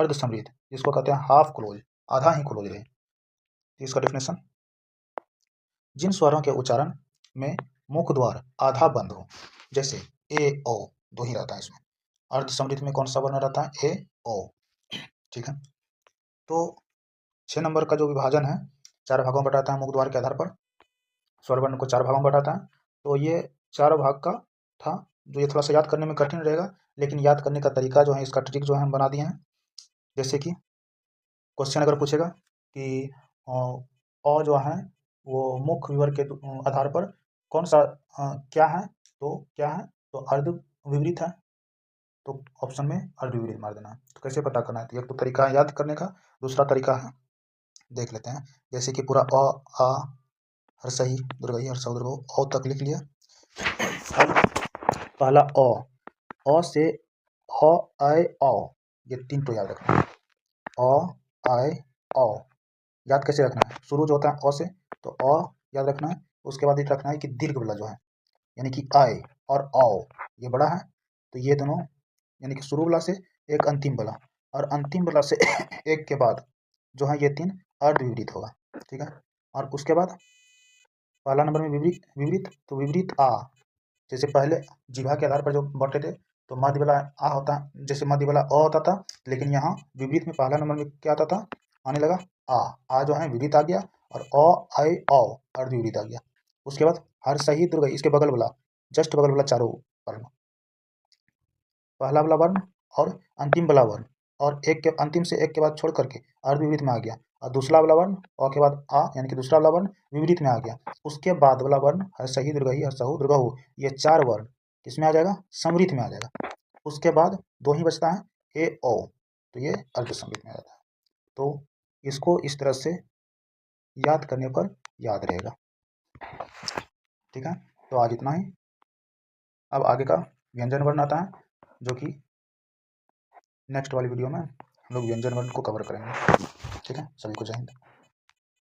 अर्धसमृद्ध, जिसको कहते हैं हाफ क्लोज, आधा ही क्लोज रहे। इसका डेफिनेशन, जिन स्वरों के उच्चारण में मुख द्वार आधा बंद हो, जैसे ए ओ, दो ही रहता है इसमें। अर्धसमृद्ध में कौन सा वर्ण रहता है? ए ओ। ठीक है, तो 6 नंबर का जो विभाजन है 4 भागों में बटाता है मुख द्वार के आधार पर, स्वर वर्ण को 4 भागों में बटाता है। तो ये 4 भाग का था, जो ये थोड़ा सा याद करने में कठिन रहेगा, लेकिन याद करने का तरीका जो है, इसका ट्रिक जो है हम बना दिए हैं। जैसे कि क्वेश्चन अगर पूछेगा कि अ जो है वो मुख विवर के आधार पर कौन सा क्या है, तो क्या है? तो अर्ध विपरीत है, तो ऑप्शन में अर्ध विपरीत मार देना है। तो कैसे पता करना है? तो एक तो तरीका है याद करने का, दूसरा तरीका है देख लेते हैं। जैसे कि पूरा अ आ हर्षई दुर्गई हर्षौ दुर्गौ औ तक लिख लिया। पहला अ से अ आय औ, ये 3 तो याद रखना है। अ आय औ याद कैसे रखना है? शुरू जो होता है अ से, तो अ याद रखना है। उसके बाद ये रखना है कि दीर्घ वाला जो है, यानी कि आय और औ, ये बड़ा है, तो ये दोनों यानी कि शुरू वाला से एक अंतिम वाला, और अंतिम वाला से एक के बाद जो है ये 3 अर्ध विपरीत होगा। ठीक है, और उसके बाद पहला नंबर में विपरीत विपरीत, तो विपरीत आ, जैसे पहले जिह्वा के आधार पर जो बढ़ते थे, तो मध्य वाला आ होता, जैसे मध्य वाला अ होता था, लेकिन यहाँ विपरीत में पहला नंबर में क्या आता था? आने लगा आ जो है विपरीत आ गया, और अ आय औ अर्ध विपरीत आ गया। उसके बाद हर्षई दुर्गई, इसके बगल वाला, जस्ट बगल वाला चारों वर्ण, पहला वाला वर्ण और अंतिम वाला वर्ण, और एक के अंतिम से एक के बाद छोड़ करके अर्ध विपरीत में आ गया, और दूसरा वाला वर्ण अ के बाद आ, यानी कि दूसरा वाला वर्ण विपरीत में आ गया। उसके बाद वाला वर्ण हर्षई दुर्गई हर्षऊ दुर्गहु, ये 4 वर्ण किसमें आ जाएगा? समृद्ध में आ जाएगा। उसके बाद 2 ही बचता है, ए ओ, तो ये अर्धसमृद्ध में आ जाता है। तो इसको इस तरह से याद करने पर याद रहेगा। ठीक है, तो आज इतना ही। अब आगे का व्यंजन वर्ण आता है, जो कि नेक्स्ट वाली वीडियो में हम लोग व्यंजन वर्ण को कवर करेंगे। ठीक है, सभी को जय हिंद।